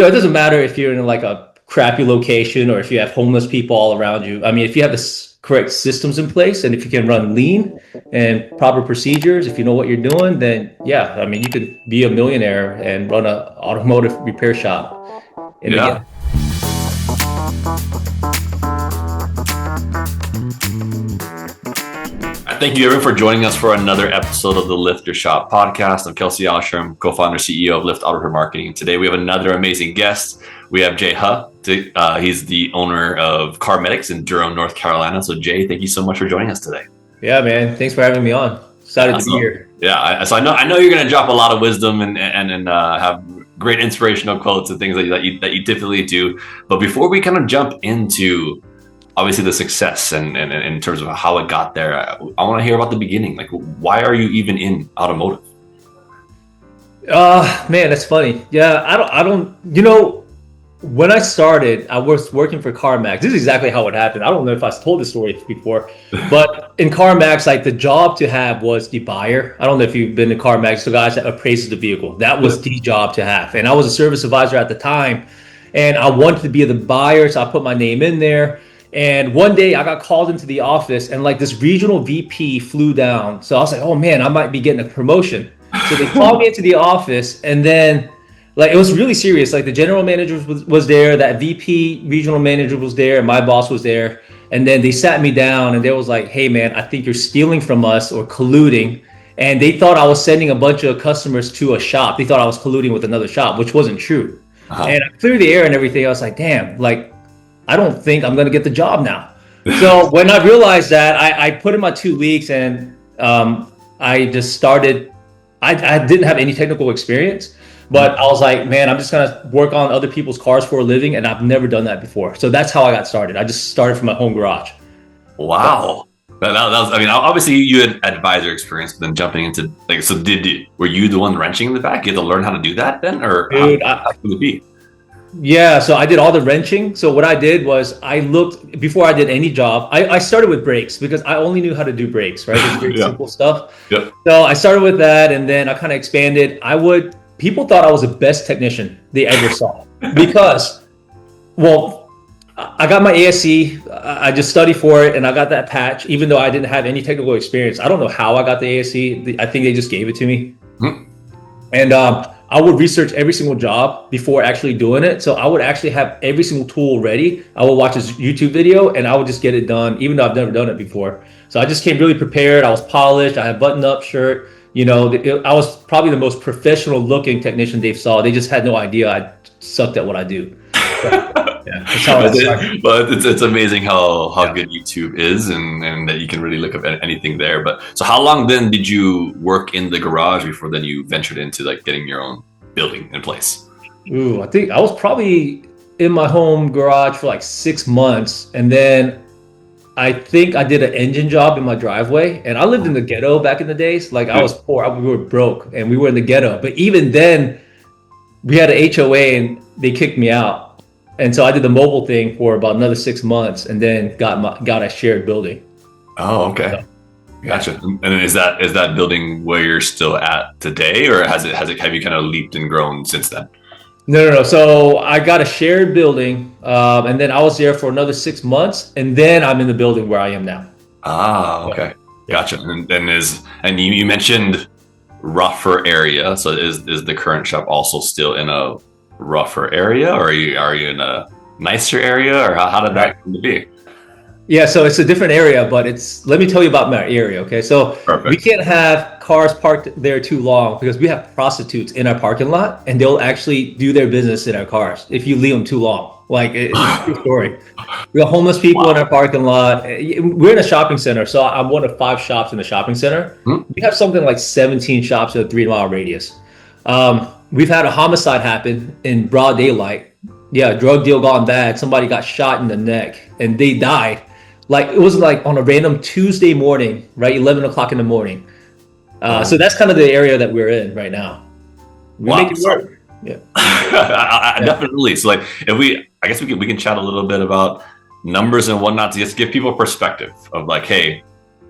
it doesn't matter if you're in like a crappy location or if you have homeless people all around you. I mean, if you have the correct systems in place and if you can run lean and proper procedures, if you know what you're doing, then yeah, I mean, you could be a millionaire and run an automotive repair shop in the Yeah. Thank you, everyone, for joining us for another episode of the Lift Your Shop podcast. I'm Kelsey, co-founder, CEO of Lift Auto Repair Marketing. Today, we have another amazing guest. We have Jay Huh. He's the owner of CARMEDIX in Durham, North Carolina. So, Jay, thank you so much for joining us today. Yeah, man. Thanks for having me on. Excited to be here. Yeah, so I know you're going to drop a lot of wisdom and have great inspirational quotes and things that you typically do. But before we kind of jump into obviously the success and in terms of how it got there, I want to hear about the beginning. Like, why are you even in automotive? Man, that's funny. Yeah, I don't, when I started, I was working for CarMax. This is exactly how it happened. I don't know if I told this story before, but in CarMax, like the job to have was the buyer. I don't know if you've been to CarMax, the guys that appraises the vehicle. That was the job to have. And I was a service advisor at the time, and I wanted to be the buyer, so I put my name in there. And one day I got called into the office and like this regional VP flew down. So I was like, oh man, I might be getting a promotion. So they called me into the office and then like it was really serious. Like the general manager was there, that VP regional manager was there, and my boss was there. And then they sat me down and they was like, hey man, I think you're stealing from us or colluding. And they thought I was sending a bunch of customers to a shop. They thought I was colluding with another shop, which wasn't true. And I cleared the air and everything. I was like, damn, like, I don't think I'm going to get the job now. So when I realized that, I put in my 2 weeks and I just started. I didn't have any technical experience, but I was like, man, I'm just going to work on other people's cars for a living. And I've never done that before. So that's how I got started. I just started from my home garage. Wow. That was, I mean, obviously you had advisor experience, but then jumping into like, so were you the one wrenching in the back? You had to learn how to do that then? Or dude, how could it be? Yeah, so I did all the wrenching. So what I did was I looked before I did any job. I started with brakes because I only knew how to do brakes, right? It's very simple stuff. Yep. So I started with that, and then I kind of expanded. People thought I was the best technician they ever saw because, well, I got my ASC. I just studied for it, and I got that patch, even though I didn't have any technical experience. I don't know how I got the ASC. I think they just gave it to me. Mm-hmm. And I would research every single job before actually doing it. So I would actually have every single tool ready. I would watch a YouTube video and I would just get it done, even though I've never done it before. So I just came really prepared. I was polished. I had buttoned up shirt. I was probably the most professional looking technician they saw. They just had no idea I sucked at what I do. Yeah, that's how I started. But it's amazing how good YouTube is and that you can really look up anything there. But so how long then did you work in the garage before then you ventured into like getting your own building in place? Ooh, I think I was probably in my home garage for like 6 months. And then I think I did an engine job in my driveway. And I lived in the ghetto back in the days. Like I was poor, we were broke and we were in the ghetto. But even then we had an HOA and they kicked me out. And so I did the mobile thing for about another 6 months, and then got a shared building. Oh, okay, so, gotcha. And is that building where you're still at today, or have you kind of leaped and grown since then? No. So I got a shared building, and then I was there for another 6 months, and then I'm in the building where I am now. Ah, okay, gotcha. And you mentioned rougher area. So is the current shop also still in a rougher area, or are you in a nicer area, or how did that come to be? Yeah, so it's a different area, but let me tell you about my area, okay? So Perfect. We can't have cars parked there too long because we have prostitutes in our parking lot, and they'll actually do their business in our cars if you leave them too long. Like, it's a true story. We have homeless people in our parking lot. We're in a shopping center, so I'm one of 5 shops in the shopping center. We have something like 17 shops in a 3-mile radius. We've had a homicide happen in broad daylight. Yeah, drug deal gone bad. Somebody got shot in the neck and they died. Like it was like on a random Tuesday morning, right? 11 o'clock in the morning. So that's kind of the area that we're in right now. We make it work. Yeah. Definitely. So like I guess we can chat a little bit about numbers and whatnot to just give people perspective of like, hey,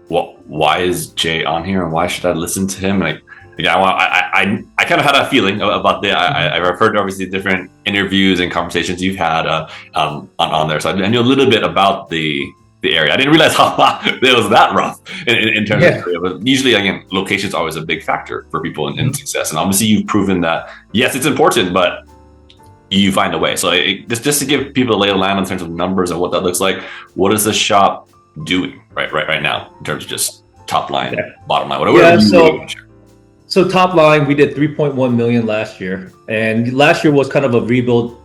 why is Jay on here and why should I listen to him? Like, Yeah, well, I kind of had a feeling about I've heard obviously different interviews and conversations you've had on there, so I knew a little bit about the area. I didn't realize how it was that rough in terms of area. But usually, again, location is always a big factor for people in success, and obviously you've proven that yes, it's important, but you find a way. So just to give people a lay of land in terms of numbers and what that looks like, what is the shop doing right now in terms of just top line, bottom line, whatever you share? So top line, we did 3.1 million last year, and last year was kind of a rebuild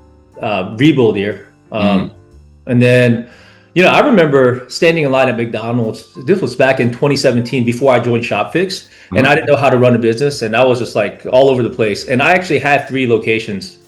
year. And then, I remember standing in line at McDonald's. This was back in 2017 before I joined ShopFix, and I didn't know how to run a business, and I was just like all over the place. And I actually had 3 locations,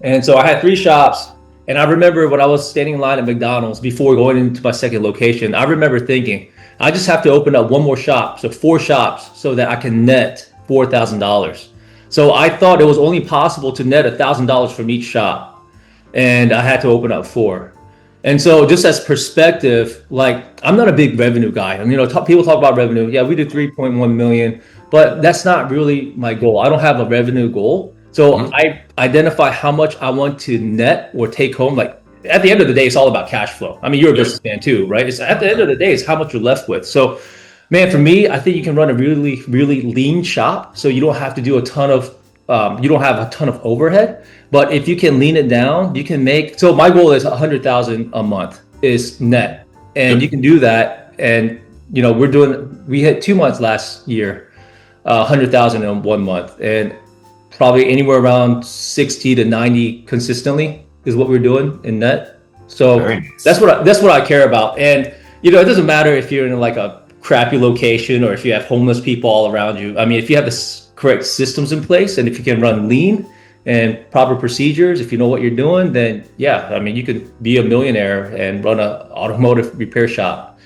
and so I had 3 shops. And I remember when I was standing in line at McDonald's before going into my second location, I remember thinking, I just have to open up one more shop, so 4 shops, so that I can net $4,000. So I thought it was only possible to net $1,000 from each shop, and I had to open up 4. And so just as perspective, like, I'm not a big revenue guy. And people talk about revenue. Yeah, we did 3.1 million, but that's not really my goal. I don't have a revenue goal. So I identify how much I want to net or take home. Like, at the end of the day, it's all about cash flow. I mean, you're a businessman too, right? It's at the end of the day, it's how much you're left with. So, man, for me, I think you can run a really, really lean shop, so you don't have to do you don't have a ton of overhead. But if you can lean it down, you can make. So my goal is 100,000 a month is net, and you can do that. And we hit 2 months last year, 100,000 in 1 month, and probably anywhere around 60 to 90 consistently is what we're doing in net. So nice. That's what I care about. And it doesn't matter if you're in like a crappy location or if you have homeless people all around you. I mean, if you have the correct systems in place, and if you can run lean and proper procedures, if you know what you're doing, then yeah, I mean, you could be a millionaire and run an automotive repair shop.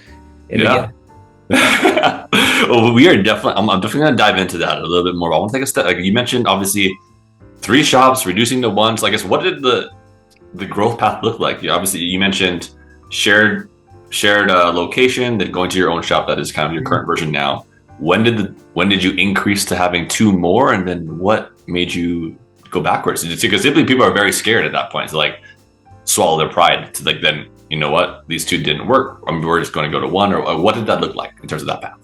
Well, we are definitely. I'm definitely going to dive into that a little bit more. I want to take a step. Like you mentioned, obviously, 3 shops reducing to 1. So I guess what did the growth path look like? Obviously, you mentioned shared location, then going to your own shop. That is kind of your current version now. When did you increase to having 2 more, and then what made you go backwards? Because simply people are very scared at that point to like swallow their pride to like, then you know what, these 2 didn't work. I mean, we're just going to go to 1, or what did that look like in terms of that path?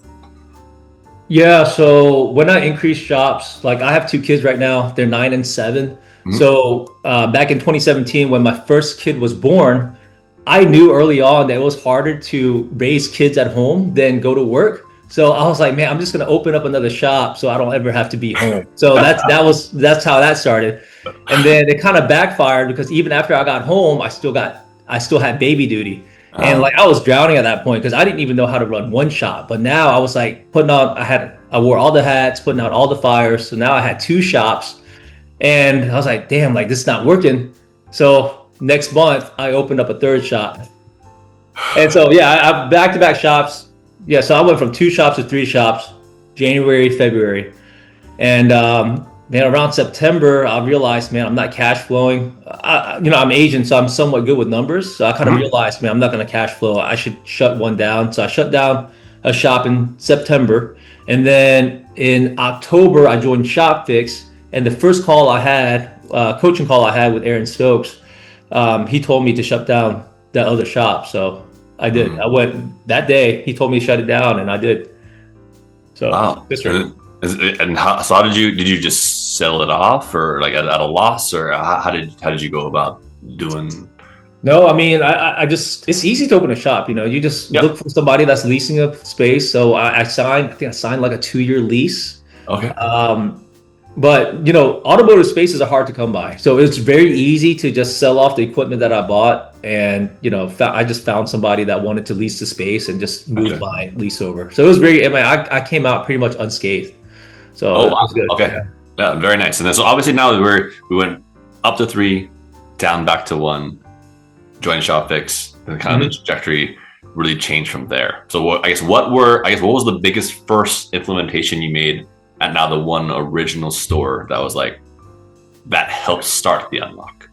Yeah, so when I increased shops, like I have 2 kids right now, they're 9 and 7. So back in 2017, when my first kid was born, I knew early on that it was harder to raise kids at home than go to work. So I was like, man, I'm just going to open up another shop so I don't ever have to be home. So that's how that started. And then it kind of backfired, because even after I got home, I still had baby duty. And like I was drowning at that point because I didn't even know how to run one shop. But now I was like I wore all the hats, putting out all the fires. So now I had 2 shops, and I was like, damn, like this is not working. So next month I opened up a 3rd shop. And so I back-to-back shops. Yeah, so I went from 2 shops to 3 shops, January, February. And around September, I realized, man, I'm not cash flowing. I'm Asian, so I'm somewhat good with numbers. So I kind of realized, man, I'm not going to cash flow. I should shut one down. So I shut down a shop in September. And then in October, I joined ShopFix. And the first call I had, coaching call I had with Aaron Stokes, he told me to shut down that other shop. So I did. I went that day. He told me to shut it down, and I did. So wow. And how did you just sell it off, or like at a loss, or how did you go about doing? No, I mean, I just, it's easy to open a shop. You just look for somebody that's leasing a space. So I signed like a 2-year lease. Okay. But automotive spaces are hard to come by, so it's very easy to just sell off the equipment that I bought, and I just found somebody that wanted to lease the space and just moved my lease over. So it was very. I came out pretty much unscathed. So it was good. Okay, yeah, very nice. And then so obviously now we went up to 3, down back to 1, joined ShopFix, and kind of the trajectory really changed from there. So what was the biggest first implementation you made at now the one original store that was like that helped start the unlock?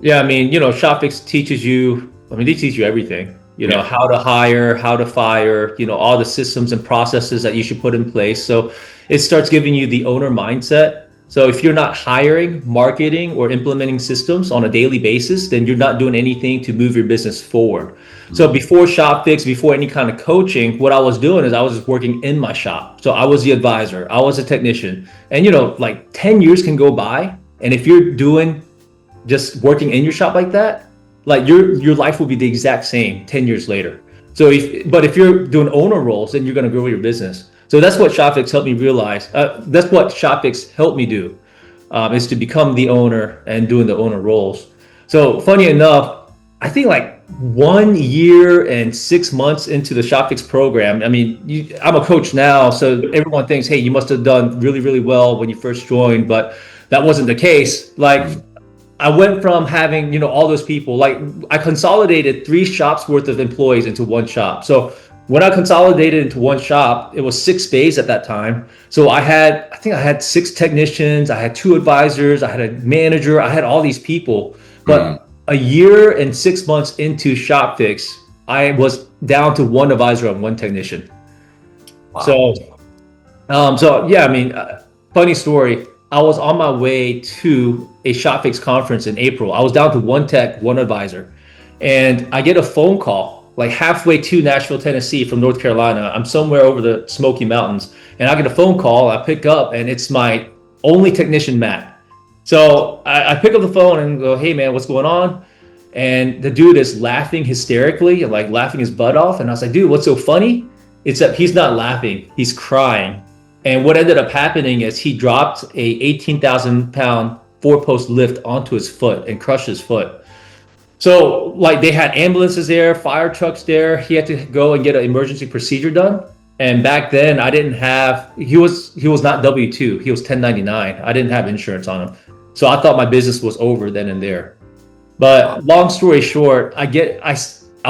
Yeah, I mean, ShopFix teaches you. I mean, they teach you everything. How to hire, how to fire. All the systems and processes that you should put in place. So it starts giving you the owner mindset. So if you're not hiring, marketing, or implementing systems on a daily basis, then you're not doing anything to move your business forward. So before ShopFix, before any kind of coaching, what I was doing is I was just working in my shop. So I was the advisor, I was a technician. And like 10 years can go by. And if you're doing just working in your shop like that, like your life will be the exact same 10 years later. So if you're doing owner roles, then you're going to grow your business. So that's what ShopFix helped me realize. That's what ShopFix helped me do, is to become the owner and doing the owner roles. So funny enough, I think like 1 year and 6 months into the ShopFix program, I mean, I'm a coach now, so everyone thinks, hey, you must have done really, really well when you first joined, but that wasn't the case. Like, I went from having, all those people, like I consolidated 3 shops worth of employees into one shop. So when I consolidated into one shop, it was 6 bays at that time. So I think I had 6 technicians, I had 2 advisors, I had a manager, I had all these people. But a year and 6 months into ShopFix, I was down to 1 advisor and 1 technician. Wow. So yeah, I mean, funny story. I was on my way to a ShopFix conference in April. I was down to 1 tech, 1 advisor, and I get a phone call like halfway to Nashville, Tennessee from North Carolina. I'm somewhere over the Smoky Mountains, and I get a phone call. I pick up, and it's my only technician, Matt. So I pick up the phone and go, "Hey man, what's going on?" And the dude is laughing hysterically, like laughing his butt off. And I was like, "Dude, what's so funny? It's that he's not laughing, he's crying." And what ended up happening is he dropped a 18,000-pound 4-post lift onto his foot and crushed his foot. So like they had ambulances there, fire trucks there. He had to go and get an emergency procedure done. And back then he was not W-2, he was 1099. I didn't have insurance on him. So I thought my business was over then and there. But long story short, I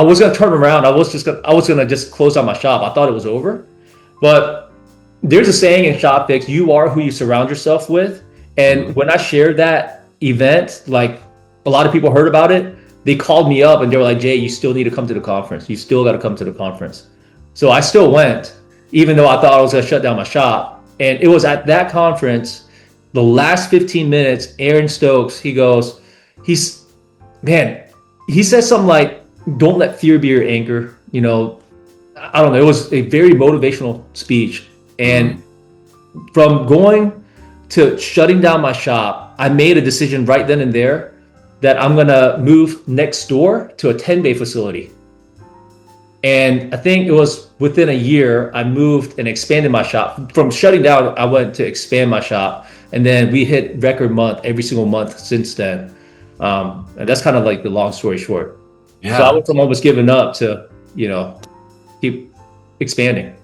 was gonna turn around. I was gonna just close down my shop. I thought it was over. But there's a saying in ShopFix, you are who you surround yourself with. And when I shared that event, like a lot of people heard about it, they called me up and they were like, "Jay, you still need to come to the conference. You still got to come to the conference." So I still went, even though I thought I was going to shut down my shop. And it was at that conference, the last 15 minutes, Aaron Stokes, he says something like, "Don't let fear be your anchor." I don't know. It was a very motivational speech. And from going to shutting down my shop, I made a decision right then and there that I'm going to move next door to a 10-bay facility. And I think it was within a year, I moved and expanded my shop. From shutting down, I went to expand my shop. And then we hit record month every single month since then. And that's kind of like the long story short. Yeah. So I went from almost giving up to, keep expanding.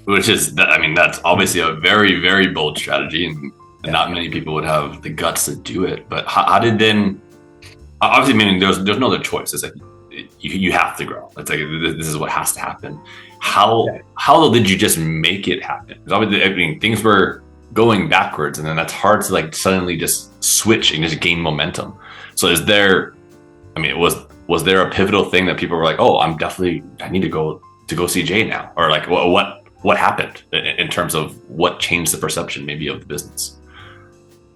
Which is, that's obviously a very, very bold strategy, and not many people would have the guts to do it. But how did then? Obviously, there's no other choice. It's like you have to grow. It's like this is what has to happen. How did you just make it happen? Because obviously, things were going backwards, and then that's hard to like suddenly just switch and just gain momentum. So was there a pivotal thing that people were like, "Oh, I need to go see Jay now," or like what happened in terms of what changed the perception maybe of the business?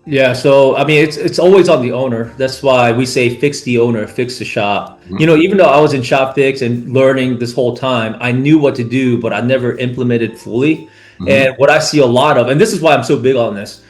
Yeah, so it's always on the owner. That's why we say fix the owner, fix the shop. Even though I was in ShopFix and learning this whole time, I knew what to do, but I never implemented fully. And what I see a lot of, and this is why I'm so big on this,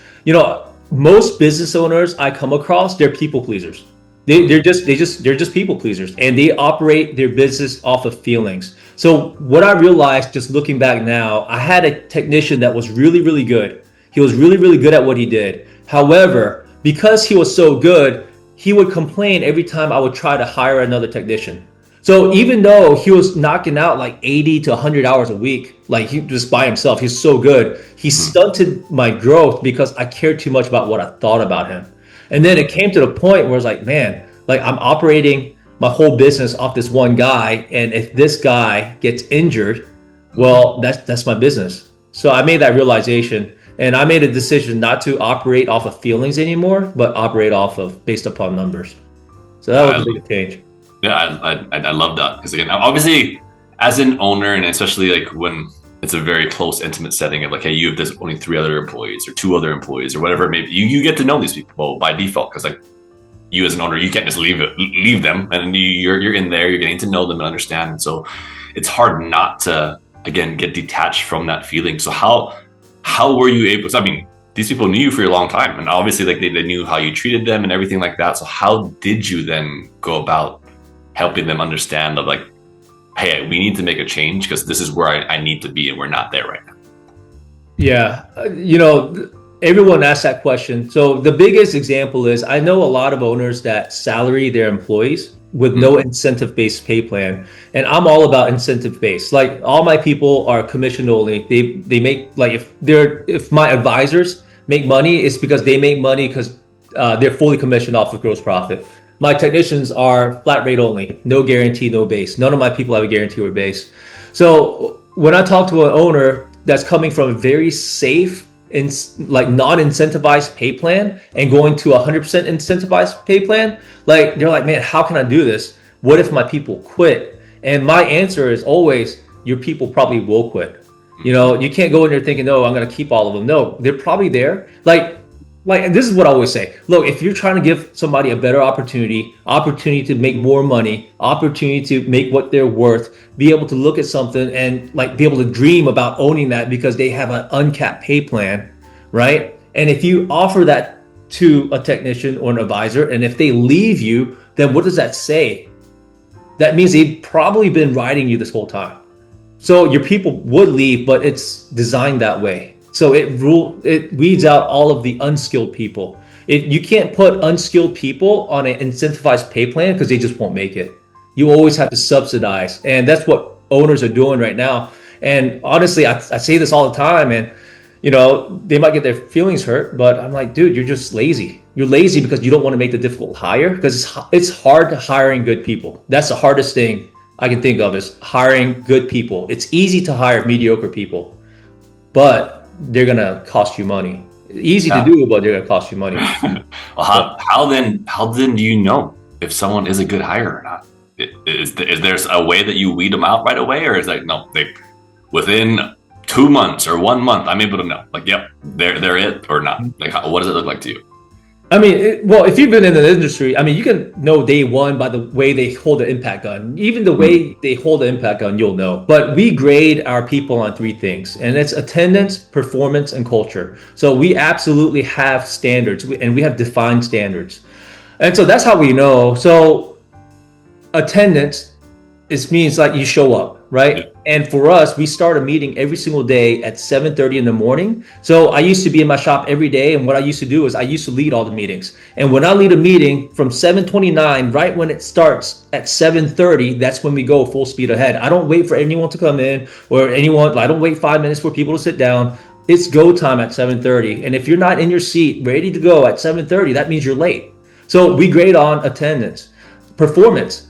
most business owners I come across, they're people pleasers. They're just people pleasers, and they operate their business off of feelings. So what I realized, just looking back now, I had a technician that was really, really good. He was really, really good at what he did. However, because he was so good, he would complain every time I would try to hire another technician. So even though he was knocking out like 80 to 100 hours a week, like he just by himself, he's so good, he stunted my growth because I cared too much about what I thought about him. And then it came to the point where it's like, man, like I'm operating my whole business off this one guy. And if this guy gets injured, well, that's my business. So I made that realization, and I made a decision not to operate off of feelings anymore, but operate based upon numbers. So that was a big change. Yeah, I love that, because again, obviously, as an owner, and especially like when it's a very close, intimate setting of like, hey, you have this only 3 other employees or 2 other employees or whatever it may be. You get to know these people by default, because like you as an owner, you can't just leave them, and you're in there, you're getting to know them and understand. And so it's hard not to, again, get detached from that feeling. So how were you able to, I mean, these people knew you for a long time, and obviously like they knew how you treated them and everything like that. So how did you then go about helping them understand of like, hey, we need to make a change because this is where I need to be and we're not there right now? Yeah, everyone asks that question. So the biggest example is I know a lot of owners that salary their employees with no incentive-based pay plan, and I'm all about incentive-based. Like all my people are commission only. They make like if my advisors make money, it's because they make money because they're fully commissioned off of gross profit. My technicians are flat rate only, no guarantee, no base. None of my people have a guarantee or base. So when I talk to an owner that's coming from a very safe and like non-incentivized pay plan and going to 100% incentivized pay plan, like they're like, man, how can I do this? What if my people quit? And my answer is always, your people probably will quit. You can't go in there thinking, no, I'm going to keep all of them. No, they're probably there. Like this is what I always say. Look, if you're trying to give somebody a better opportunity to make more money, opportunity to make what they're worth, be able to look at something and like be able to dream about owning that because they have an uncapped pay plan, right? And if you offer that to a technician or an advisor, and if they leave you, then what does that say? That means they've probably been riding you this whole time. So your people would leave, but it's designed that way. So it weeds out all of the unskilled people. You can't put unskilled people on an incentivized pay plan because they just won't make it. You always have to subsidize, and that's what owners are doing right now. And honestly, I say this all the time, and they might get their feelings hurt, but I'm like, dude, you're just lazy. You're lazy because you don't want to make the difficult hire, because it's hard to hiring good people. That's the hardest thing I can think of, is hiring good people. It's easy to hire mediocre people, but they're gonna cost you money. Easy to do, but they're gonna cost you money. Well, how then do you know if someone is a good hire or not? Is there a way that you weed them out right away, or is that no? Within 2 months or 1 month, I'm able to know. Like, yep, they're it or not. Like, what does it look like to you? I mean, if you've been in the industry, I mean, you can know day one by the way they hold the impact gun. Even the way they hold the impact gun, you'll know. But we grade our people on 3 things, and it's attendance, performance, and culture. So we absolutely have standards, and we have defined standards. And so that's how we know. So attendance, it means like you show up, right? And for us, we start a meeting every single day at 7:30 in the morning. So I used to be in my shop every day, and what I used to do is I used to lead all the meetings. And when I lead a meeting from 7:29, right when it starts at 7:30, that's when we go full speed ahead. I don't wait for anyone to come in or anyone. I don't wait 5 minutes for people to sit down. It's go time at 7:30. And if you're not in your seat ready to go at 7:30, that means you're late. So we grade on attendance, performance.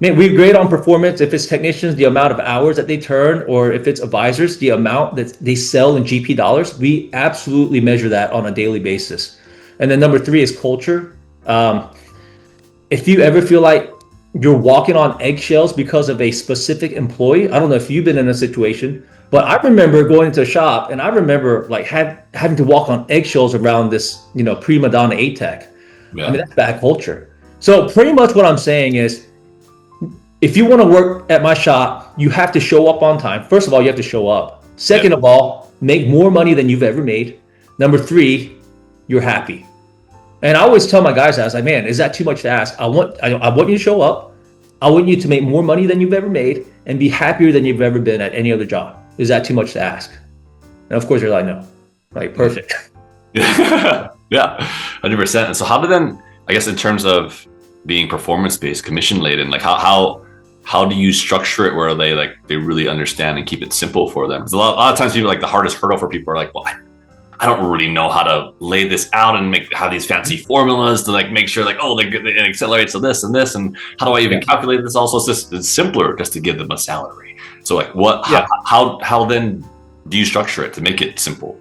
Man, we grade on performance. If it's technicians, the amount of hours that they turn, or if it's advisors, the amount that they sell in GP dollars. We absolutely measure that on a daily basis. And then number 3 is culture. If you ever feel like you're walking on eggshells because of a specific employee, I don't know if you've been in a situation, but I remember going into a shop, and I remember like having to walk on eggshells around this, prima donna ATEC. Yeah. I mean, that's bad culture. So pretty much what I'm saying is, if you want to work at my shop, you have to show up on time. First of all, you have to show up. Second of all, make more money than you've ever made. Number 3, you're happy. And I always tell my guys, I was like, man, is that too much to ask? I want you to show up. I want you to make more money than you've ever made and be happier than you've ever been at any other job. Is that too much to ask? And of course, they're like, no. Like, perfect. Yeah, 100%. And so how do then, I guess in terms of being performance-based, commission-laden, like how do you structure it where they really understand and keep it simple for them? Because a lot of times people, like, the hardest hurdle for people are like, well, I don't really know how to lay this out and have these fancy formulas to like make sure like, oh, it accelerates to this and this, and how do I even calculate this? Also, it's simpler just to give them a salary. So like how then do you structure it to make it simple?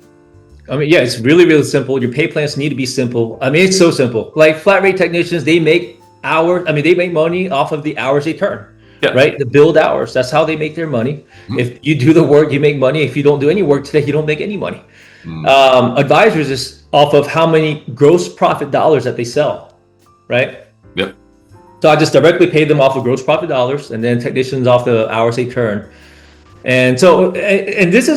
I mean, yeah, it's really, really simple. Your pay plans need to be simple. I mean, it's so simple. Like flat rate technicians, they make money off of the hours they turn. Yeah. right? The build hours, that's how they make their money. If you do the work, you make money. If you don't do any work today, you don't make any money. Advisors is off of how many gross profit dollars that they sell, right? Yep. So I just directly pay them off of gross profit dollars, and then technicians off the hours they turn. And so, and this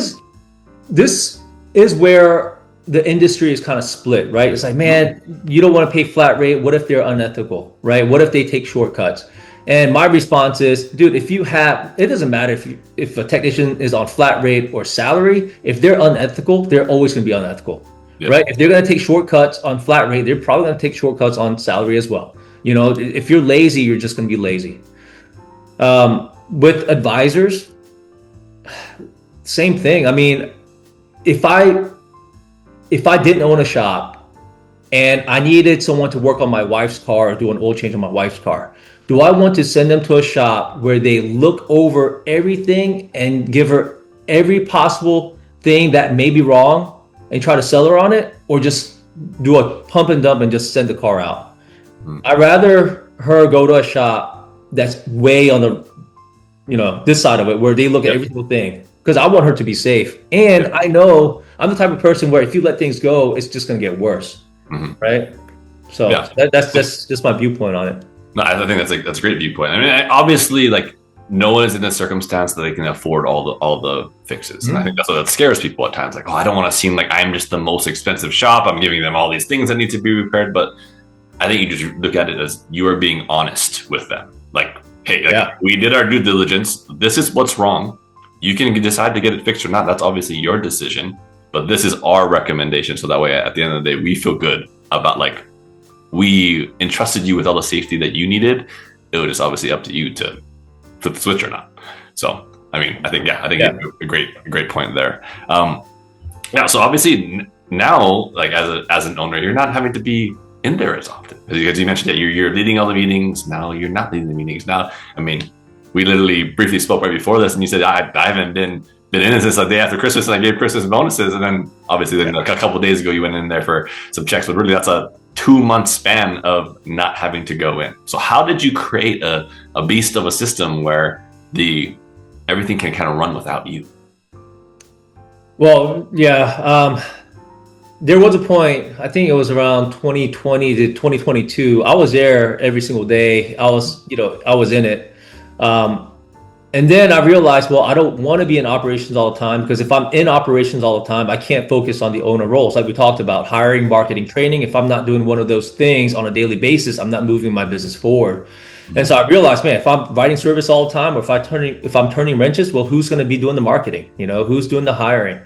is where the industry is kind of split, right? It's like, man, you don't want to pay flat rate. What if they're unethical, right? What if they take shortcuts? And my response is, dude, if you have, it doesn't matter if a technician is on flat rate or salary. If they're unethical, they're always going to be unethical, right? If they're going to take shortcuts on flat rate, they're probably going to take shortcuts on salary as well. You know, if you're lazy, you're just going to be lazy. With advisors, same thing. I mean, if I didn't own a shop and I needed someone to work on my wife's car or do an oil change on my wife's car, do I want to send them to a shop where they look over everything and give her every possible thing that may be wrong and try to sell her on it, or just do a pump and dump and just send the car out? I'd rather her go to a shop that's way on the, this side of it, where they look at every single thing, because I want her to be safe. And I know I'm the type of person where if you let things go, it's just going to get worse, right? So that's just my viewpoint on it. No, I think that's a great viewpoint. I mean, obviously, like, no one is in a circumstance that they can afford all the fixes, and I think that's what that scares people at times. Like, oh, I don't want to seem like I'm just the most expensive shop. I'm giving them all these things that need to be repaired, but I think you just look at it as you are being honest with them. Like, hey, we did our due diligence. This is what's wrong. You can decide to get it fixed or not. That's obviously your decision, but this is our recommendation. So that way, at the end of the day, we feel good about, like, we entrusted you with all the safety that you needed. It was just obviously up to you to flip the switch or not. So, I mean, I think you have a great point there. So obviously now, like, as an owner, you're not having to be in there as often, because you mentioned that you're leading all the meetings. Now you're not leading the meetings. Now, I mean, we literally briefly spoke right before this, and you said I haven't been in since the day after Christmas, and I gave Christmas bonuses, and then obviously then a couple of days ago you went in there for some checks, but really that's a 2-month span of not having to go in. So how did you create a beast of a system where everything can kind of run without you? Well, there was a point, I think it was around 2020 to 2022. I was there every single day. I was in it. And then I realized, well, I don't want to be in operations all the time, because if I'm in operations all the time, I can't focus on the owner roles. Like we talked about, hiring, marketing, training. If I'm not doing one of those things on a daily basis, I'm not moving my business forward. And so I realized, man, if I'm providing service all the time, or if I'm turning wrenches, well, who's going to be doing the marketing? Who's doing the hiring?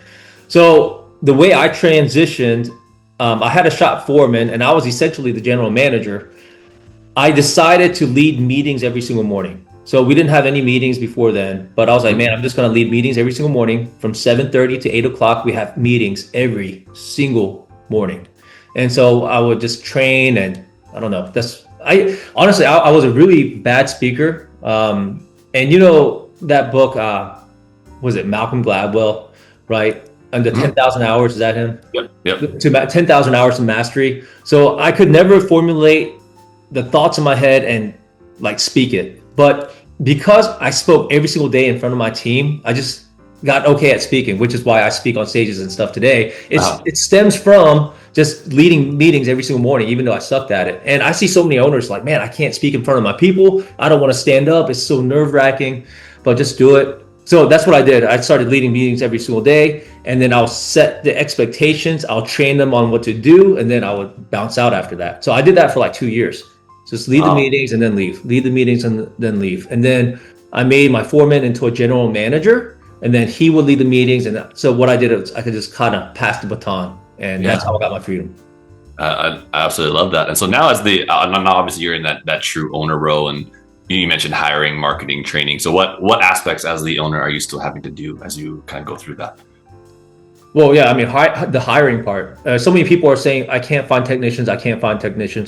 So the way I transitioned, I had a shop foreman, and I was essentially the general manager. I decided to lead meetings every single morning. So we didn't have any meetings before then, but I was like, man, I'm just going to lead meetings every single morning from 7:30 to 8 o'clock. We have meetings every single morning. And so I would just train, and I don't know, I was a really bad speaker. And that book, was it Malcolm Gladwell, right? And the 10,000 hours, is that him? Yep. 10,000 hours of mastery. So I could never formulate the thoughts in my head and like speak it. But because I spoke every single day in front of my team, I just got okay at speaking, which is why I speak on stages and stuff today. It stems from just leading meetings every single morning, even though I sucked at it. And I see so many owners like, man, I can't speak in front of my people. I don't want to stand up. It's so nerve-wracking, but just do it. So that's what I did. I started leading meetings every single day, and then I'll set the expectations. I'll train them on what to do, and then I would bounce out after that. So I did that for like 2 years. Just lead the meetings and then leave. Lead the meetings and then leave. And then I made my foreman into a general manager, and then he would lead the meetings. And so what I did is I could just kind of pass the baton, and that's how I got my freedom. I absolutely love that. And so now now obviously you're in that true owner role, and you mentioned hiring, marketing, training. So what aspects as the owner are you still having to do as you kind of go through that? Well, yeah, I mean, the hiring part. So many people are saying, I can't find technicians.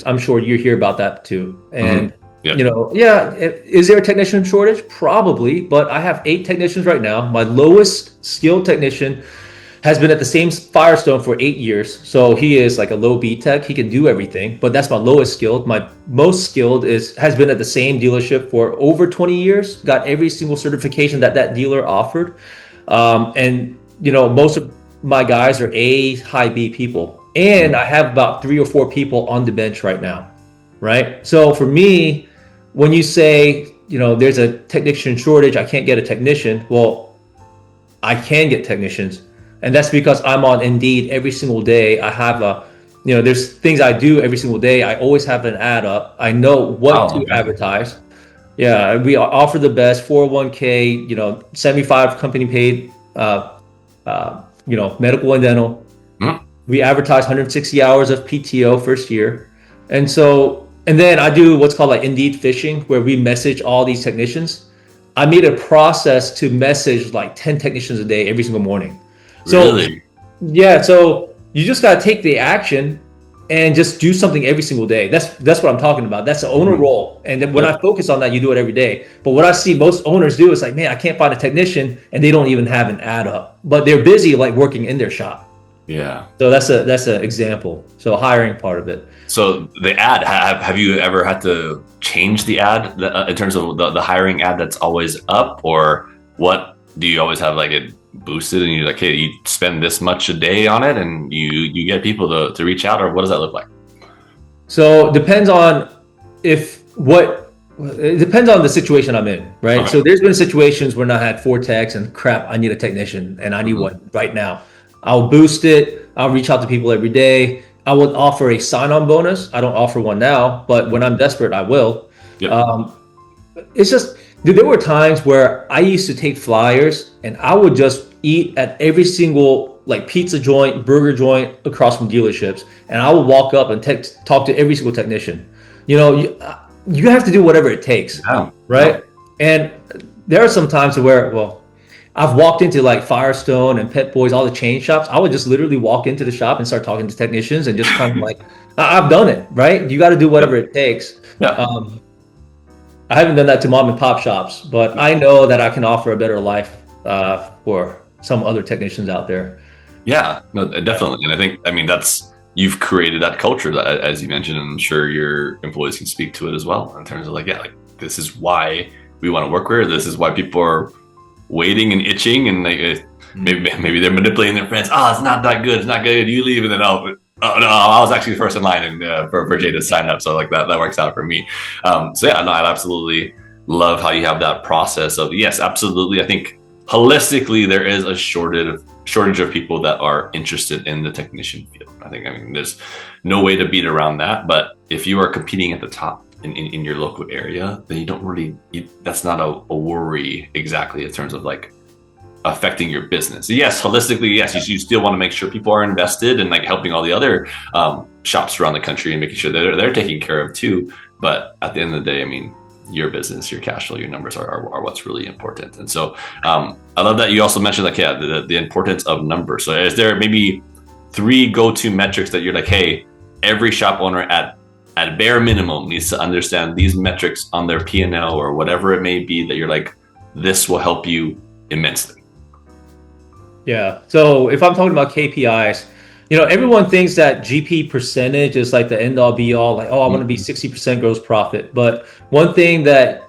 I'm sure you hear about that too. And, is there a technician shortage? Probably, but I have 8 technicians right now. My lowest skilled technician has been at the same Firestone for 8 years. So he is like a low B tech. He can do everything, but that's my lowest skilled. My most skilled has been at the same dealership for over 20 years, got every single certification that dealer offered. And most of my guys are A, high B people. And I have about 3 or 4 people on the bench right now. Right. So for me, when you say, there's a technician shortage, I can't get a technician. Well, I can get technicians. And that's because I'm on Indeed every single day. I have there's things I do every single day. I always have an ad up. I know what to advertise. Yeah, we offer the best 401k, 75 company paid, medical and dental. We advertise 160 hours of PTO first year. And then I do what's called like Indeed phishing, where we message all these technicians. I made a process to message like 10 technicians a day every single morning. So, really? Yeah, so you just got to take the action and just do something every single day. That's what I'm talking about. That's the owner role. And then when I focus on that, you do it every day. But what I see most owners do is like, man, I can't find a technician, and they don't even have an ad up, but they're busy like working in their shop. Yeah. So that's an example. So hiring part of it. So the ad, have you ever had to change the ad in terms of the hiring ad that's always up, or what? Do you always have like it boosted and you're like, hey, you spend this much a day on it and you get people to reach out, or what does that look like? So it depends on the situation I'm in, right? Okay. So there's been situations when I had 4 techs and crap, I need a technician and I need one right now. I'll boost it. I'll reach out to people every day. I will offer a sign-on bonus. I don't offer one now, but when I'm desperate, I will. Yep. It's just, there were times where I used to take flyers and I would just eat at every single like pizza joint, burger joint across from dealerships, and I would walk up and talk to every single technician. You have to do whatever it takes, right? And there are some times where, I've walked into like Firestone and Pet Boys, all the chain shops. I would just literally walk into the shop and start talking to technicians and just kind of like, I've done it, right? You got to do whatever it takes. Yeah. I haven't done that to mom and pop shops, but I know that I can offer a better life for some other technicians out there. Yeah, no, definitely. And you've created that culture that, as you mentioned, and I'm sure your employees can speak to it as well in terms of like, this is why we want to work here. This is why people are waiting and itching, and maybe they're manipulating their friends. It's not that good. It's not good. You leave, and then no, I was actually the first in line and for Jay to sign up. So like that works out for me. I absolutely love how you have that process of, yes, absolutely. I think holistically there is a shortage of people that are interested in the technician field. I think there's no way to beat around that. But if you are competing at the top in your local area, then you don't really, that's not a worry exactly in terms of like affecting your business. Yes, holistically, yes, you still want to make sure people are invested in like helping all the other shops around the country and making sure they're taken care of too. But at the end of the day, your business, your cash flow, your numbers are what's really important. And so I love that you also mentioned like, the importance of numbers. So is there maybe 3 go-to metrics that you're like, hey, every shop owner at bare minimum needs to understand these metrics on their P&L or whatever it may be, that you're like, this will help you immensely? Yeah. So if I'm talking about KPIs, everyone thinks that GP percentage is like the end all be all, like, I want to be 60% gross profit. But one thing that,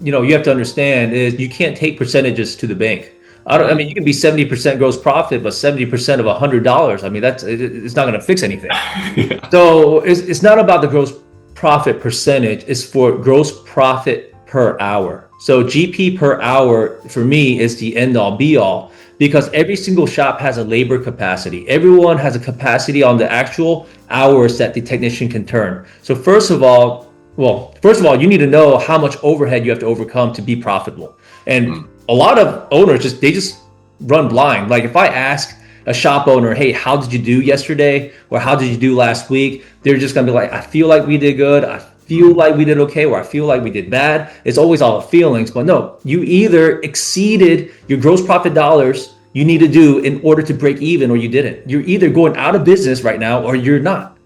you have to understand is you can't take percentages to the bank. You can be 70% gross profit, but 70% of $100. It's not going to fix anything. Yeah. So it's not about the gross profit percentage. It's for gross profit per hour. So GP per hour for me is the end all be all, because every single shop has a labor capacity. Everyone has a capacity on the actual hours that the technician can turn. So first of all, you need to know how much overhead you have to overcome to be profitable. And a lot of owners just run blind. Like if I ask a shop owner, hey, how did you do yesterday? Or how did you do last week? They're just gonna be like, I feel like we did good. I feel like we did okay, or I feel like we did bad. It's always all feelings, but no, you either exceeded your gross profit dollars you need to do in order to break even, or you didn't. You're either going out of business right now or you're not.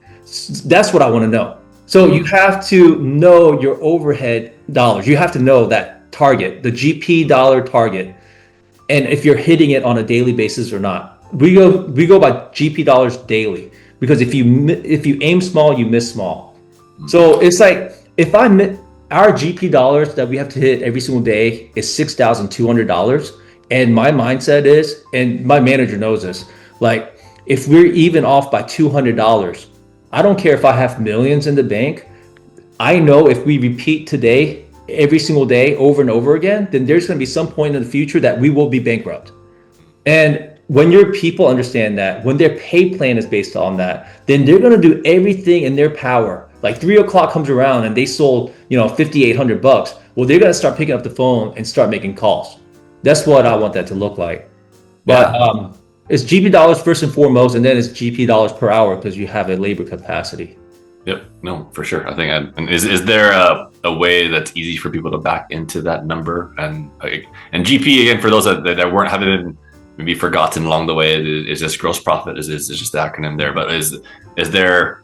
That's what I want to know. So you have to know your overhead dollars. You have to know that target, the GP dollar target, and if you're hitting it on a daily basis or not. we go by GP dollars daily, because if you aim small, you miss small. So it's like, if our GP dollars that we have to hit every single day is $6,200, and my mindset is, and my manager knows this, like, if we're even off by $200, I don't care if I have millions in the bank. I know if we repeat today every single day over and over again, then there's going to be some point in the future that we will be bankrupt. And when your people understand that, when their pay plan is based on that, then they're going to do everything in their power. Like 3 o'clock comes around and they sold, $5,800. Well, they're going to start picking up the phone and start making calls. That's what I want that to look like. But it's GP dollars first and foremost, and then it's GP dollars per hour, because you have a labor capacity. Yep. No, for sure. I think. And is there a way that's easy for people to back into that number? And GP, again, for those that haven't maybe forgotten along the way, is just gross profit. Is just the acronym there. But is there,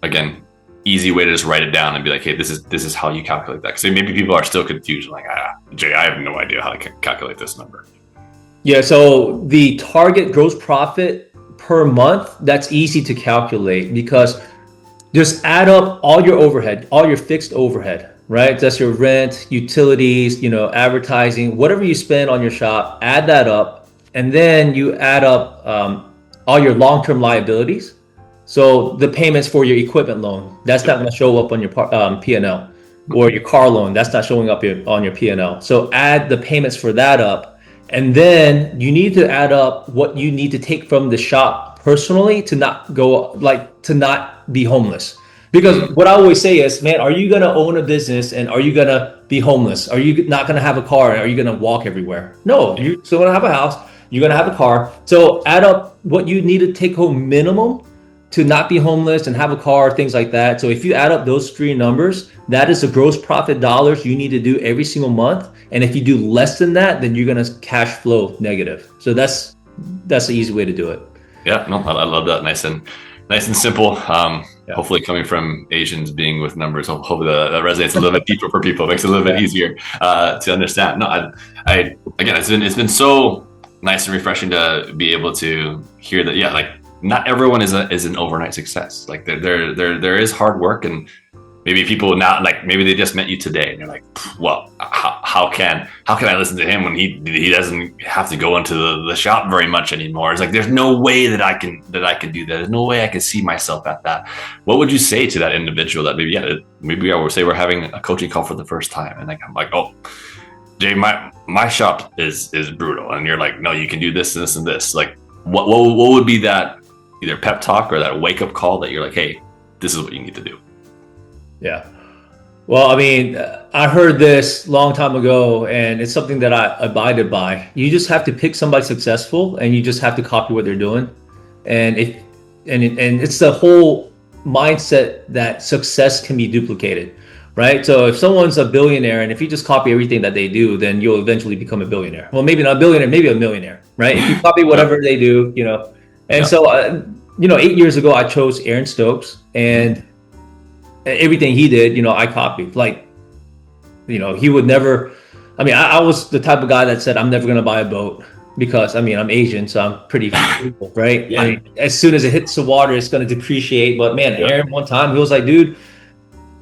again, easy way to just write it down and be like, hey, this is how you calculate that? Because maybe people are still confused. Like, Jay, I have no idea how to calculate this number. Yeah. So the target gross profit per month, that's easy to calculate, because just add up all your overhead, all your fixed overhead, right? That's your rent, utilities, advertising, whatever you spend on your shop, add that up. And then you add up all your long-term liabilities. So the payments for your equipment loan, that's not going to show up on your P&L, or your car loan, that's not showing up on your P&L. So add the payments for that up. And then you need to add up what you need to take from the shop personally to not be homeless. Because what I always say is, man, are you going to own a business and are you going to be homeless? Are you not going to have a car? Are you going to walk everywhere? No, you're still going to have a house. You're going to have a car. So add up what you need to take home minimum to not be homeless and have a car, things like that. So if you add up those three numbers, that is the gross profit dollars you need to do every single month. And if you do less than that, then you're going to cash flow negative. So that's the easy way to do it. Yeah, no, I love that. Nice and simple. Hopefully, coming from Asians, being with numbers, hopefully that resonates a little bit deeper for people. Makes it a little bit easier to understand. No, I again, it's been so nice and refreshing to be able to hear that. Yeah, like, not everyone is an overnight success. Like, there is hard work, and maybe people now, like, maybe they just met you today and they're like, well, how can I listen to him when he doesn't have to go into the shop very much anymore? It's like, there's no way that I can do that. There's no way I can see myself at that. What would you say to that individual that maybe I would say we're having a coaching call for the first time, and I'm like, oh, Jay, my shop is brutal, and you're like, no, you can do this and this and this. Like, what would be that either pep talk or that wake up call that you're like, hey, this is what you need to do? Yeah. Well, I mean, I heard this long time ago, and it's something that I abided by. You just have to pick somebody successful, and you just have to copy what they're doing. And it's the whole mindset that success can be duplicated, right? So if someone's a billionaire, and if you just copy everything that they do, then you'll eventually become a billionaire. Well, maybe not a billionaire, maybe a millionaire, right? If you copy whatever they do, And so, 8 years ago, I chose Aaron Stokes, and everything he did, I copied. Like, he would never, I was the type of guy that said, I'm never going to buy a boat, because I'm Asian, so I'm pretty frugal, right? Yeah. As soon as it hits the water, it's going to depreciate. But man, Aaron, one time, he was like, dude,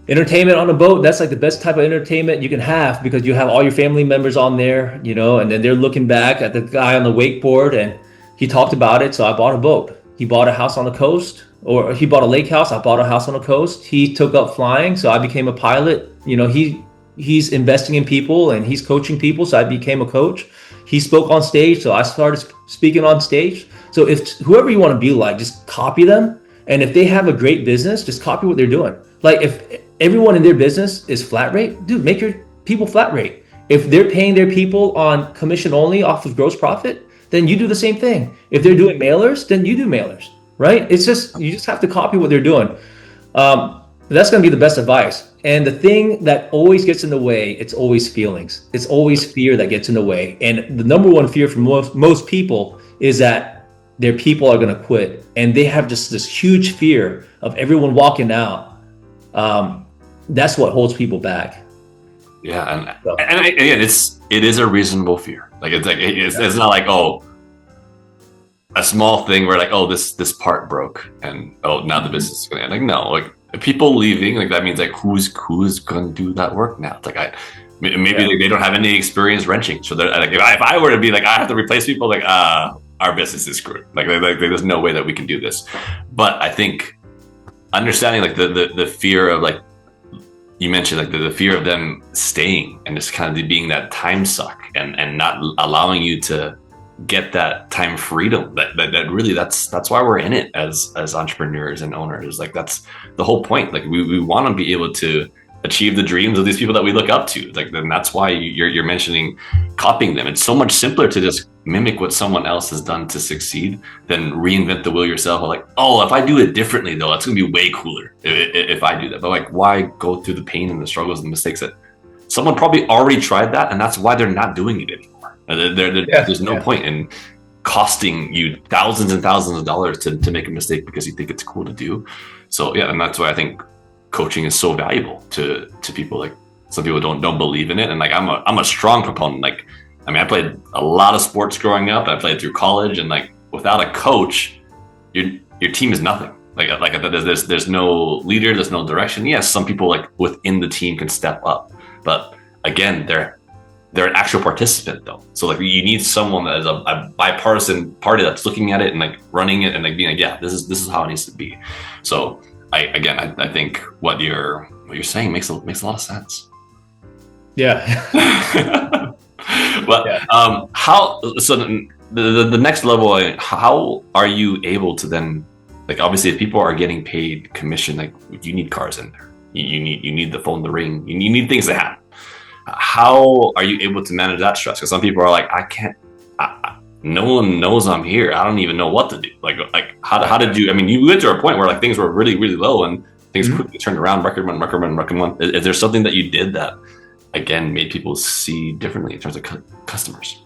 entertainment on a boat, that's like the best type of entertainment you can have, because you have all your family members on there, and then they're looking back at the guy on the wakeboard, and he talked about it. So I bought a boat. He bought a house on the coast, or he bought a lake house. I bought a house on the coast. He took up flying, so I became a pilot. He's investing in people, and he's coaching people, so I became a coach. He spoke on stage, so I started speaking on stage. So if whoever you want to be like, just copy them. And if they have a great business, just copy what they're doing. Like, if everyone in their business is flat rate, dude, make your people flat rate. If they're paying their people on commission only off of gross profit, then you do the same thing. If they're doing mailers, then you do mailers, right? It's just, you just have to copy what they're doing. That's going to be the best advice. And the thing that always gets in the way, it's always feelings. It's always fear that gets in the way. And the number one fear for most people is that their people are going to quit. And they have just this huge fear of everyone walking out. That's what holds people back. Yeah, and again, it is a reasonable fear. Like, it's not like, oh, a small thing where like, oh, this part broke, and oh, now the business is gonna end. Like, no, like people leaving, like that means like who's gonna do that work now? It's like maybe they don't have any experience wrenching, so they're like, if I were to be like I have to replace people, like our business is screwed. Like there's no way that we can do this. But I think understanding like the fear of like you mentioned, like the fear of them staying and just kind of being that time suck and not allowing you to get that time freedom that really that's why we're in it as entrepreneurs and owners. Like that's the whole point. Like we want to be able to achieve the dreams of these people that we look up to. Like then that's why you're mentioning copying them. It's so much simpler to just mimic what someone else has done to succeed than reinvent the wheel yourself. Like, oh, if I do it differently though, that's gonna be way cooler if I do that. But like, why go through the pain and the struggles and the mistakes that someone probably already tried that, and that's why they're not doing it anymore. There's no point in costing you thousands and thousands of dollars to make a mistake because you think it's cool to do. So yeah, and that's why I think coaching is so valuable to people. Like some people don't believe in it, and like I'm a strong proponent. Like I mean, I played a lot of sports growing up. I played through college, and like without a coach, your team is nothing. Like there's no leader, there's no direction. Yes, some people like within the team can step up, but again, they're an actual participant though. So like you need someone that is a bipartisan party that's looking at it and like running it and like being like, yeah, this is how it needs to be. So I think what you're saying makes a lot of sense. Yeah. But how? So the next level, how are you able to then, like, obviously if people are getting paid commission, like you need cars in there, you need the phone to ring, you need things to happen. How are you able to manage that stress? Because some people are like, I can't. No one knows I'm here. I don't even know what to do. Like how did you? I mean, you went to a point where like things were really really low and things quickly turned around. Record month. Is there something that you did that again made people see differently in terms of customers?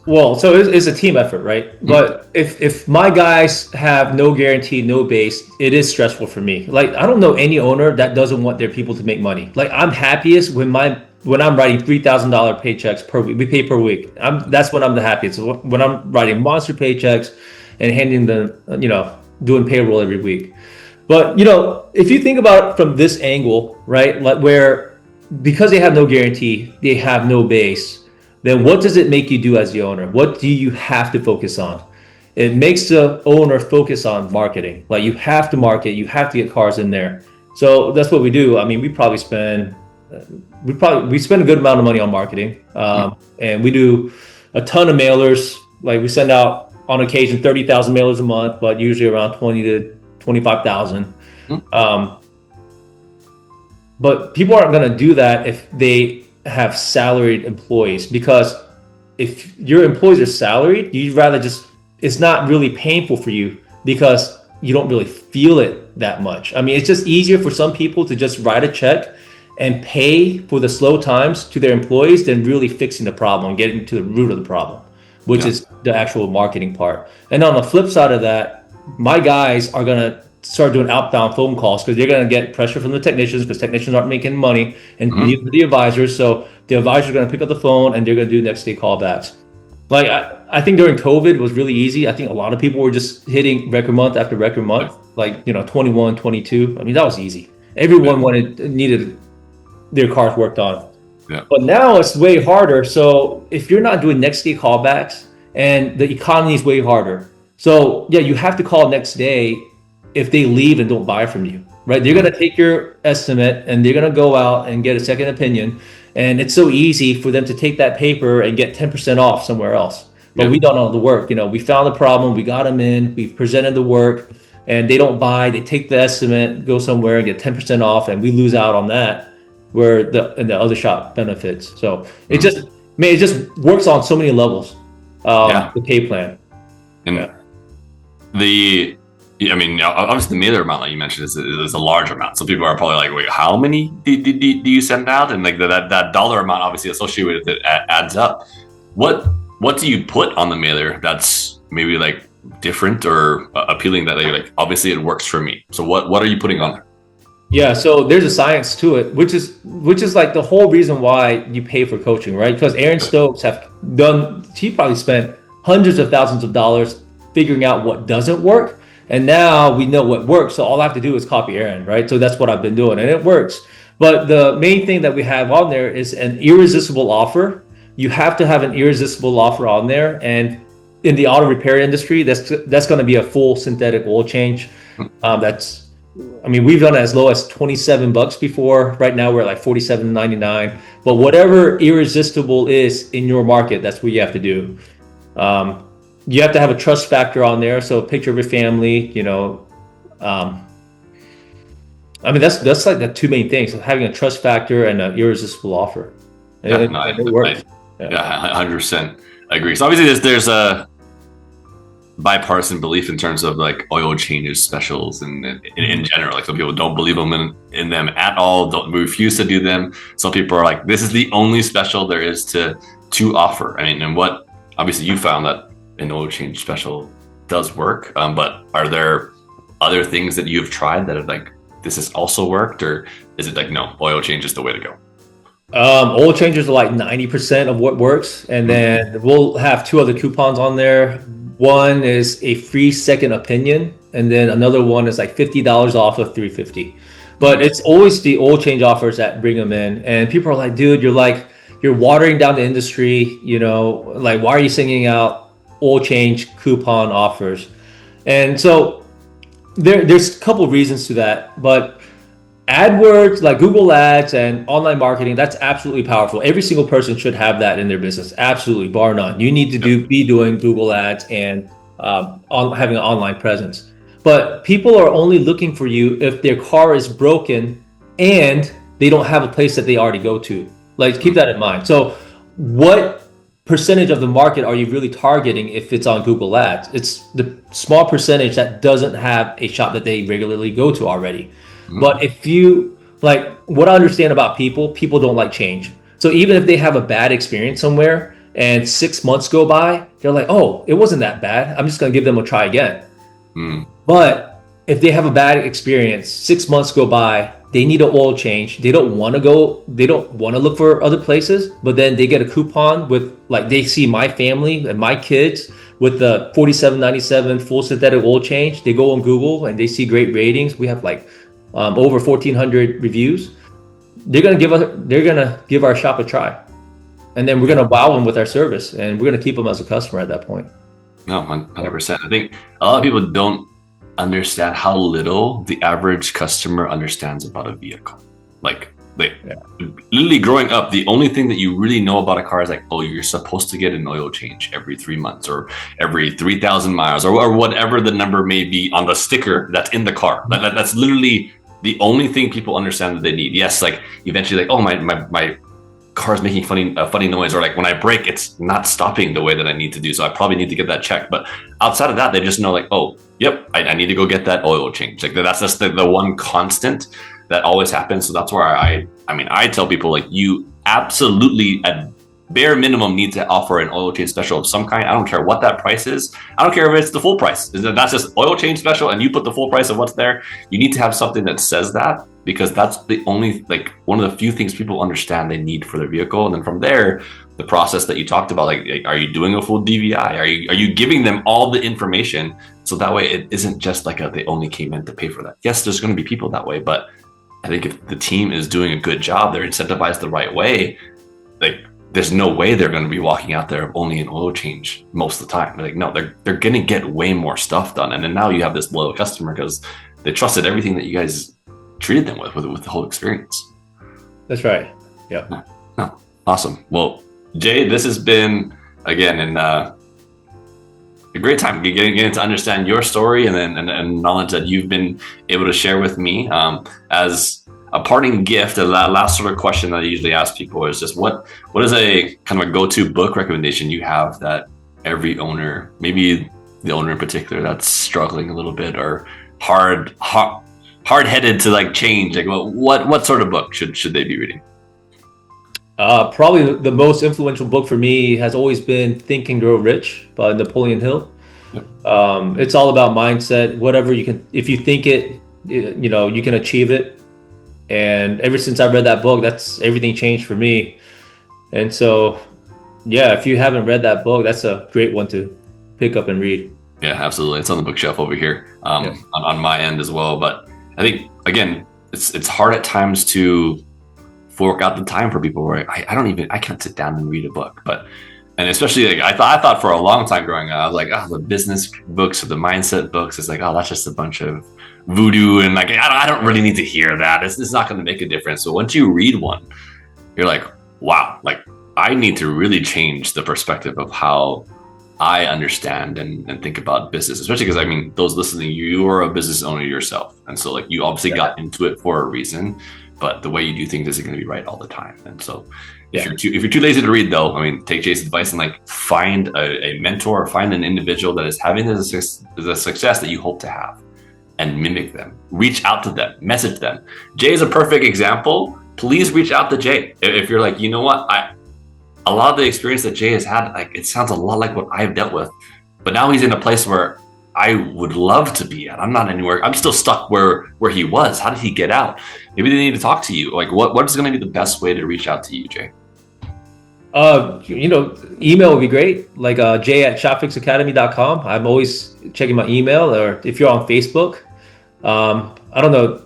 Well, so it's a team effort, right? But if my guys have no guarantee, no base, it is stressful for me. Like I don't know any owner that doesn't want their people to make money. Like I'm happiest when I'm writing $3,000 paychecks per week. We pay per week. That's when I'm the happiest. So when I'm writing monster paychecks and handing them, doing payroll every week. But if you think about it from this angle, right, like where because they have no guarantee, they have no base. Then what does it make you do as the owner? What do you have to focus on? It makes the owner focus on marketing. Like you have to market, you have to get cars in there. So that's what we do. I mean, we spend a good amount of money on marketing, and we do a ton of mailers. Like we send out on occasion 30,000 mailers a month, but usually around 20 to 25,000. But people aren't going to do that if they have salaried employees, because if your employees are salaried, you'd rather it's not really painful for you because you don't really feel it that much. I mean, it's just easier for some people to just write a check and pay for the slow times to their employees than really fixing the problem, getting to the root of the problem, which is the actual marketing part. And on the flip side of that, my guys are going to start doing outbound phone calls because they're going to get pressure from the technicians because technicians aren't making money, and neither the advisors. So the advisors are going to pick up the phone and they're going to do next day callbacks. Like I think during COVID was really easy. I think a lot of people were just hitting record month after record month, like 21, 22. I mean, that was easy. Everyone needed their cars worked on. Yeah. But now it's way harder. So if you're not doing next day callbacks, and the economy is way harder. So yeah, you have to call next day if they leave and don't buy from you, right? They're going to take your estimate and they're going to go out and get a second opinion. And it's so easy for them to take that paper and get 10% off somewhere else. But we don't know the work. We found the problem, we got them in, we presented the work, and they don't buy, they take the estimate, go somewhere and get 10% off, and we lose out on that, where the other shop benefits. So it just works on so many levels, the pay plan. And I mean, obviously the mailer amount that you mentioned is a large amount. So people are probably like, wait, how many do you send out? And like that dollar amount obviously associated with it adds up. What do you put on the mailer that's maybe like different or appealing that you're like, obviously it works for me? So what are you putting on there? Yeah, so there's a science to it, which is like the whole reason why you pay for coaching, right? Because Aaron Stokes he probably spent hundreds of thousands of dollars figuring out what doesn't work. And now we know what works. So all I have to do is copy Aaron, right? So that's what I've been doing, and it works. But the main thing that we have on there is an irresistible offer. You have to have an irresistible offer on there. And in the auto repair industry, that's going to be a full synthetic oil change. We've done it as low as $27 before. Right now we're at like $47.99. But whatever irresistible is in your market, that's what you have to do. You have to have a trust factor on there. So a picture of your family, that's like the two main things: having a trust factor and an irresistible offer. And it works. Yeah, 100% agree. So obviously there's a bipartisan belief in terms of like oil changes specials and in general. Like some people don't believe in them at all, don't refuse to do them. Some people are like, this is the only special there is to offer. And what obviously you found that an oil change special does work, but are there other things that you've tried that are like, this has also worked, or is it like, no, oil change is the way to go? Oil changes are like 90% of what works. And then we'll have two other coupons on there. One is a free second opinion, and then another one is like $50 off of $350. But it's always the oil change offers that bring them in. And people are like, dude, you're watering down the industry, like, why are you singing out oil change coupon offers? And so there's a couple reasons to that, but AdWords, like Google Ads and online marketing, that's absolutely powerful. Every single person should have that in their business, absolutely, bar none. You need to be doing Google Ads and having an online presence. But people are only looking for you if their car is broken and they don't have a place that they already go to. Like, keep that in mind. So what percentage of the market are you really targeting if it's on Google Ads? It's the small percentage that doesn't have a shop that they regularly go to already. But if you, like, what I understand about people don't like change. So even if they have a bad experience somewhere and 6 months go by, they're like, oh, it wasn't that bad, I'm just going to give them a try again. But if they have a bad experience, 6 months go by, they need an oil change, they don't want to look for other places, but then they get a coupon with, like, they see my family and my kids with the $47.97 full synthetic oil change. They go on Google and they see great ratings. We have like over 1,400 reviews. They're gonna give our shop a try, and then we're gonna wow them with our service, and we're gonna keep them as a customer at that point. No, 100%. I think a lot of people don't understand how little the average customer understands about a vehicle. Literally growing up, the only thing that you really know about a car is like, oh, you're supposed to get an oil change every 3 months or every 3,000 miles or whatever the number may be on the sticker that's in the car. That's literally the only thing people understand that they need. Yes, like eventually, like, oh, my car's making funny noise, or like when I brake, it's not stopping the way that I need to do, so I probably need to get that checked. But outside of that, they just know, like, oh, yep, I need to go get that oil change. Like that's just the one constant that always happens. So that's where I tell people, like, you absolutely at bare minimum need to offer an oil change special of some kind. I don't care what that price is. I don't care if it's the full price. That's just oil change special and you put the full price of what's there. You need to have something that says that, because that's the only, like, one of the few things people understand they need for their vehicle. And then from there, the process that you talked about, like are you doing a full DVI? Are you giving them all the information? So that way it isn't just like they only came in to pay for that. Yes, there's going to be people that way, but I think if the team is doing a good job, they're incentivized the right way, like, there's no way they're going to be walking out there only an oil change most of the time. Like, no, they're going to get way more stuff done. And then now you have this loyal customer because they trusted everything that you guys treated them with the whole experience. That's right. Yeah. No. Awesome. Well, Jay, this has been, again, a great time getting to understand your story and knowledge that you've been able to share with me. As a parting gift, the last sort of question that I usually ask people is just what is a kind of a go-to book recommendation you have that every owner, maybe the owner in particular that's struggling a little bit or hard-headed to like change, like what sort of book should they be reading? Probably the most influential book for me has always been Think and Grow Rich by Napoleon Hill. Yep. It's all about mindset. Whatever you can, if you think it, you can achieve it. And ever since I read that book, that's everything changed for me. And so, yeah, if you haven't read that book, that's a great one to pick up and read. Yeah, absolutely. It's on the bookshelf over here, Yeah. on my end as well. But I think again, it's hard at times to fork out the time for people where I can't sit down and read a book. But and especially like I thought for a long time growing up, I was like, oh, the business books or the mindset books, it's like, oh, that's just a bunch of voodoo, and like I don't really need to hear that. It's not going to make a difference. So once you read one, you're like, wow, like I need to really change the perspective of how I understand and think about business, especially because I mean, those listening, you are a business owner yourself. And so like you obviously got into it for a reason, but the way you do things isn't going to be right all the time. And so if you're too lazy to read though, I mean, take Jay's advice and like find a mentor or find an individual that is having the success that you hope to have and mimic them, reach out to them, message them. Jay is a perfect example. Please reach out to Jay. If you're like, you know what, a lot of the experience that Jay has had, like it sounds a lot like what I've dealt with, but now he's in a place where I would love to be at. I'm not anywhere. I'm still stuck where he was. How did he get out? Maybe they need to talk to you. Like what is going to be the best way to reach out to you, Jay? Email would be great. Like jay@shopfixacademy.com. I'm always checking my email, or if you're on Facebook. I don't know.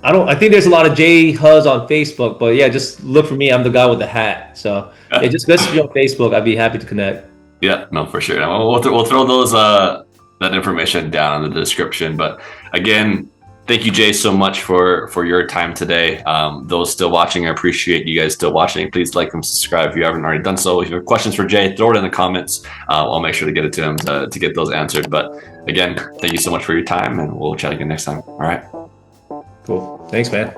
I think there's a lot of Jay Huz on Facebook, but yeah, just look for me. I'm the guy with the hat. So yeah, just message me on Facebook. I'd be happy to connect. Yeah, no, for sure. We'll throw those that information down in the description. But again, thank you, Jay, so much for your time today. Those still watching, I appreciate you guys still watching. Please like and subscribe if you haven't already done so. If you have questions for Jay, throw it in the comments. I'll make sure to get it to him to get those answered. But again, thank you so much for your time, and we'll chat again next time. All right. Cool. Thanks, man.